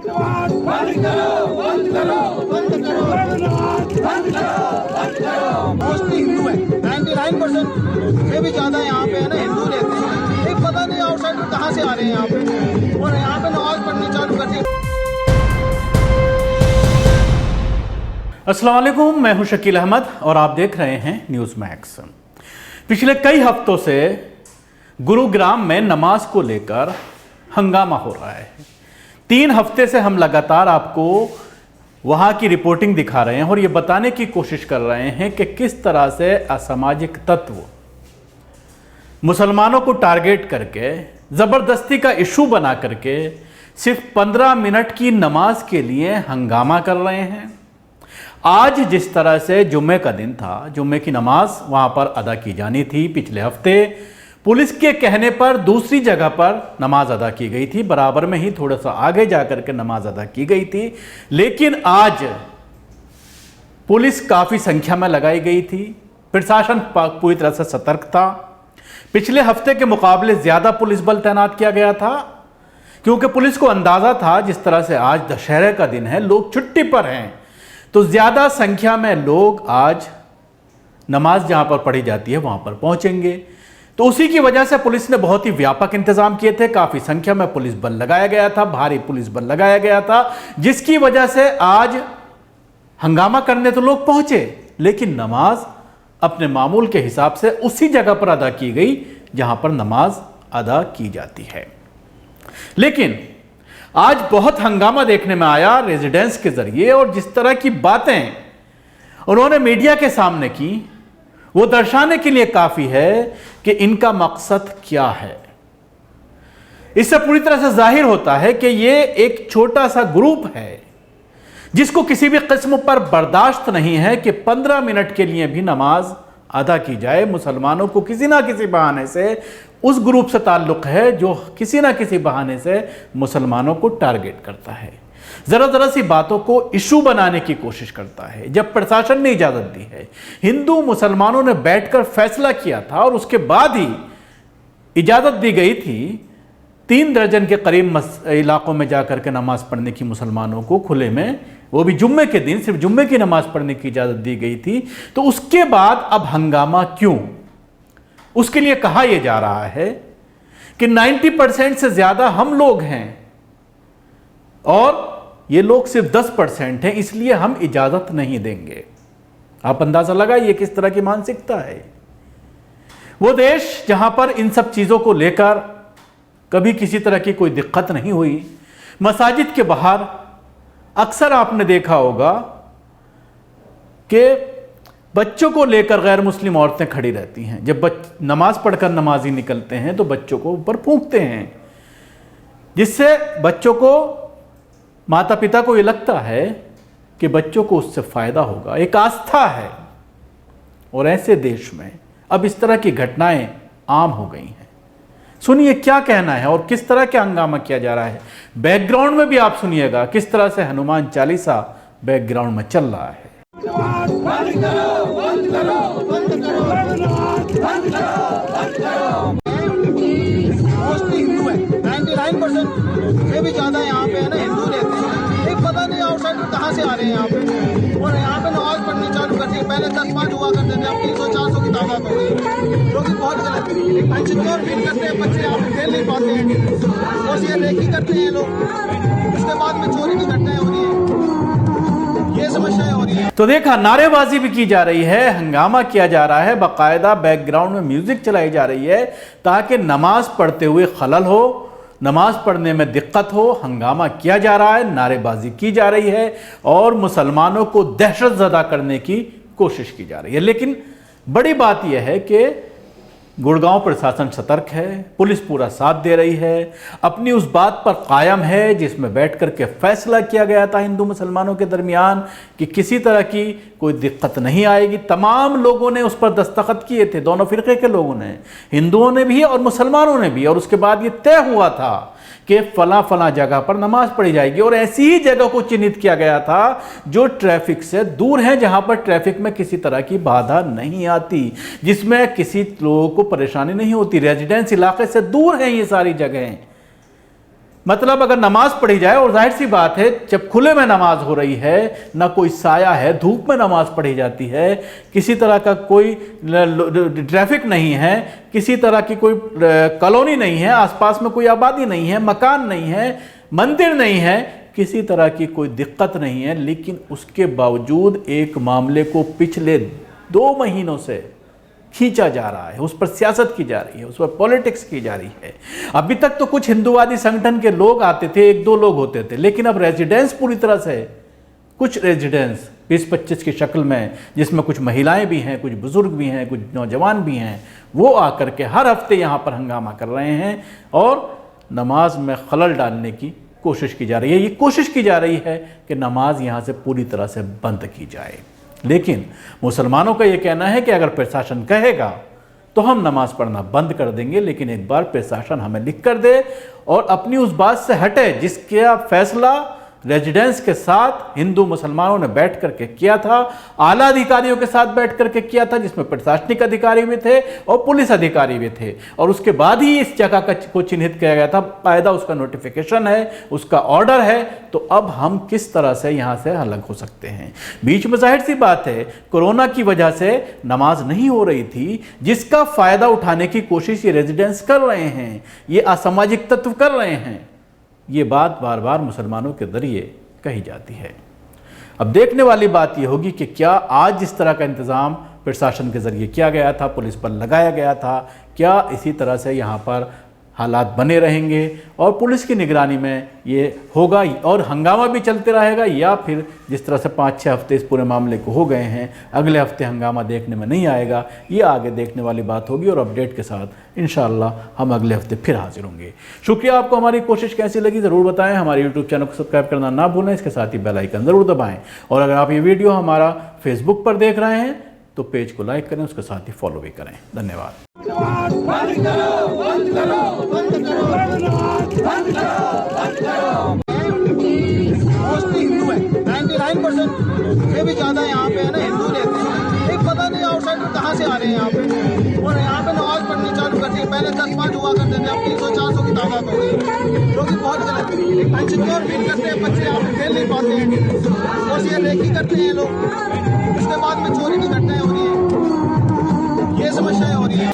बंद करो, बंद करो, बंद करो, बंद करो, बंद करो। मोस्टली हिंदू है, 99% से भी ज्यादा यहाँ पे है ना हिंदू रहते हैं। एक पता नहीं आउटसाइडर कहाँ से आ रहे हैं यहाँ पे, और यहाँ पे नमाज पढ़नी चालू कर दी। अस्सलाम वालेकुम, मैं हूं शकील अहमद और आप देख रहे हैं न्यूज़ मैक्स। पिछले कई हफ्तों से गुरुग्राम में नमाज को लेकर हंगामा हो रहा है। 3 हफ्ते से हम लगातार आपको वहां की रिपोर्टिंग दिखा रहे हैं और ये बताने की कोशिश कर रहे हैं कि किस तरह से असामाजिक तत्व मुसलमानों को टारगेट करके ज़बरदस्ती का इशू बना करके सिर्फ 15 मिनट की नमाज के लिए हंगामा कर रहे हैं। आज जिस तरह से जुम्मे का दिन था, जुम्मे की नमाज वहाँ पर अदा की जानी थी, पिछले हफ्ते पुलिस के कहने पर दूसरी जगह पर नमाज अदा की गई थी, बराबर में ही थोड़ा सा आगे जाकर के नमाज अदा की गई थी। लेकिन आज पुलिस काफ़ी संख्या में लगाई गई थी, प्रशासन पूरी तरह से सतर्क था। पिछले हफ्ते के मुकाबले ज़्यादा पुलिस बल तैनात किया गया था, क्योंकि पुलिस को अंदाज़ा था जिस तरह से आज दशहरे का दिन है, लोग छुट्टी पर हैं, तो ज़्यादा संख्या में लोग आज नमाज जहाँ पर पढ़ी जाती है वहाँ पर पहुँचेंगे। तो उसी की वजह से पुलिस ने बहुत ही व्यापक इंतजाम किए थे, काफ़ी संख्या में पुलिस बल लगाया गया था, भारी पुलिस बल लगाया गया था, जिसकी वजह से आज हंगामा करने तो लोग पहुँचे, लेकिन नमाज अपने मामूल के हिसाब से उसी जगह पर अदा की गई जहाँ पर नमाज अदा की जाती है। लेकिन आज बहुत हंगामा देखने में आया रेजिडेंस के जरिए, और जिस तरह की बातें उन्होंने मीडिया के सामने की वो दर्शाने के लिए काफी है कि इनका मकसद क्या है। इससे पूरी तरह से जाहिर होता है कि ये एक छोटा सा ग्रुप है जिसको किसी भी किस्म पर बर्दाश्त नहीं है कि 15 मिनट के लिए भी नमाज अदा की जाए। मुसलमानों को किसी ना किसी बहाने से उस ग्रुप से ताल्लुक़ है जो किसी ना किसी बहाने से मुसलमानों को टारगेट करता है, ज़रा सी बातों को इशू बनाने की कोशिश करता है। जब प्रशासन ने इजाज़त दी है, हिंदू मुसलमानों ने बैठकर फैसला किया था और उसके बाद ही इजाज़त दी गई थी 3 दर्जन के करीब इलाकों में जाकर के नमाज़ पढ़ने की मुसलमानों को खुले में, वो भी जुम्मे के दिन सिर्फ जुम्मे की नमाज़ पढ़ने की इजाज़त दी गई थी। तो उसके बाद अब हंगामा क्यों? उसके लिए कहा यह जा रहा है कि 90% से ज़्यादा हम लोग हैं और ये लोग सिर्फ 10% हैं, इसलिए हम इजाज़त नहीं देंगे। आप अंदाज़ा लगाइए किस तरह की मानसिकता है। वो देश जहां पर इन सब चीज़ों को लेकर कभी किसी तरह की कोई दिक्कत नहीं हुई, मसाजिद के बाहर अक्सर आपने देखा होगा कि बच्चों को लेकर गैर मुस्लिम औरतें खड़ी रहती हैं। जब नमाज पढ़कर नमाजी निकलते हैं तो बच्चों को ऊपर फूंकते हैं, जिससे बच्चों को, माता पिता को ये लगता है कि बच्चों को उससे फ़ायदा होगा, एक आस्था है। और ऐसे देश में अब इस तरह की घटनाएं आम हो गई हैं। सुनिए क्या कहना है और किस तरह का हंगामा किया जा रहा है। बैकग्राउंड में भी आप सुनिएगा किस तरह से हनुमान चालीसा बैकग्राउंड में चल रहा है। बंद करो, बंद करो, बंद करो, बंद करो, बंद करो। मोस्टली हिंदू है, 99% से भी ज्यादा यहाँ पे है ना हिंदू रहते हैं। एक पता नहीं आउटसाइडर कहाँ से आ रहे हैं यहाँ पे, और यहाँ पे नमाज पढ़नी चालू कर दी। पहले 10-5 हुआ करते थे, अब 300-400 की तादाद हो गई, जो कि बहुत गलत है। इनसिक्योर फील करते हैं बच्चे, यहाँ पे खेल नहीं पाते हैं, बस ये रेकी करते हैं लोग। उसके बाद में चोरी की घटनाएं हो रही है, ये समस्याएं हो रही है। तो देखा, नारेबाजी भी की जा रही है, हंगामा किया जा रहा है, बाकायदा बैकग्राउंड में म्यूजिक चलाई जा रही है ताकि नमाज पढ़ते हुए खलल हो, नमाज पढ़ने में दिक्कत हो। हंगामा किया जा रहा है, नारेबाजी की जा रही है और मुसलमानों को दहशत ज़दा करने की कोशिश की जा रही है। लेकिन बड़ी बात यह है कि गुड़गांव प्रशासन सतर्क है, पुलिस पूरा साथ दे रही है, अपनी उस बात पर कायम है जिसमें बैठ कर के फैसला किया गया था हिंदू मुसलमानों के दरमियान कि किसी तरह की कोई दिक्कत नहीं आएगी। तमाम लोगों ने उस पर दस्तखत किए थे, दोनों फिरके के लोगों ने, हिंदुओं ने भी और मुसलमानों ने भी। और उसके बाद ये तय हुआ था कि फला जगह पर नमाज पढ़ी जाएगी, और ऐसी ही जगह को चिन्हित किया गया था जो ट्रैफिक से दूर है, जहां पर ट्रैफिक में किसी तरह की बाधा नहीं आती, जिसमें किसी लोगों को परेशानी नहीं होती, रेजिडेंस इलाके से दूर है ये सारी जगहें। मतलब अगर नमाज पढ़ी जाए, और जाहिर सी बात है जब खुले में नमाज हो रही है, ना कोई साया है, धूप में नमाज पढ़ी जाती है, किसी तरह का कोई ट्रैफिक नहीं है, किसी तरह की कोई कॉलोनी नहीं है, आसपास में कोई आबादी नहीं है, मकान नहीं है, मंदिर नहीं है, किसी तरह की कोई दिक्कत नहीं है, लेकिन उसके बावजूद एक मामले को पिछले 2 महीनों से खींचा जा रहा है, उस पर सियासत की जा रही है, उस पर पॉलिटिक्स की जा रही है। अभी तक तो कुछ हिंदूवादी संगठन के लोग आते थे, 1-2 लोग होते थे, लेकिन अब रेजिडेंस पूरी तरह से, कुछ रेजिडेंस 20-25 की शक्ल में, जिसमें कुछ महिलाएं भी हैं, कुछ बुजुर्ग भी हैं, कुछ नौजवान भी हैं, वो आकर के हर हफ्ते यहाँ पर हंगामा कर रहे हैं और नमाज में खलल डालने की कोशिश की जा रही है। ये कोशिश की जा रही है कि नमाज यहाँ से पूरी तरह से बंद की जाए, लेकिन मुसलमानों का ये कहना है कि अगर प्रशासन कहेगा तो हम नमाज पढ़ना बंद कर देंगे, लेकिन एक बार प्रशासन हमें लिख कर दे और अपनी उस बात से हटे जिसका फैसला रेजिडेंस के साथ हिंदू मुसलमानों ने बैठ करके किया था, आला अधिकारियों के साथ बैठ करके किया था, जिसमें प्रशासनिक अधिकारी भी थे और पुलिस अधिकारी भी थे, और उसके बाद ही इस जगह को चिन्हित किया गया था, कायदा उसका नोटिफिकेशन है, उसका ऑर्डर है। तो अब हम किस तरह से यहाँ से अलग हो सकते हैं? बीच में जाहिर सी बात है कोरोना की वजह से नमाज नहीं हो रही थी, जिसका फायदा उठाने की कोशिश ये रेजिडेंस कर रहे हैं, ये असामाजिक तत्व कर रहे हैं। ये बात बार बार मुसलमानों के जरिए कही जाती है। अब देखने वाली बात यह होगी कि क्या आज जिस तरह का इंतज़ाम प्रशासन के जरिए किया गया था, पुलिस पर लगाया गया था, क्या इसी तरह से यहाँ पर हालात बने रहेंगे और पुलिस की निगरानी में ये होगा और हंगामा भी चलते रहेगा, या फिर जिस तरह से 5-6 हफ्ते इस पूरे मामले को हो गए हैं, अगले हफ्ते हंगामा देखने में नहीं आएगा? ये आगे देखने वाली बात होगी और अपडेट के साथ इंशाअल्लाह हम अगले हफ्ते फिर हाजिर होंगे। शुक्रिया। आपको हमारी कोशिश कैसी लगी ज़रूर बताएं। हमारे यूट्यूब चैनल को सब्सक्राइब करना ना भूलें, इसके साथ ही बेल आइकन ज़रूर दबाएँ। और अगर आप ये वीडियो हमारा फेसबुक पर देख रहे हैं तो पेज को लाइक करें, उसके साथ ही फॉलो भी करें। धन्यवाद। बंद करो, बंद करो, बंद करो, बंद करो, बंद करो। मोस्टली हिंदू है, 99% से भी ज्यादा यहाँ पे है ना हिंदू रहते हैं। एक पता नहीं आउटसाइडर कहाँ से आ रहे हैं यहाँ पे, और यहाँ पे नमाज पढ़नी चालू कर दी। पहले 10-5 हुआ करते थे, अब 300-400 की तादाद हो गई, जो कि बहुत गलत है। टेंशन क्यों फील करते हैं बच्चे, यहाँ पे खेल नहीं पाते हैं, बस ये रेकी करते हैं लोग, उसके बाद में चोरी की घटनाएं हो रही है, ये समस्याएं हो रही है।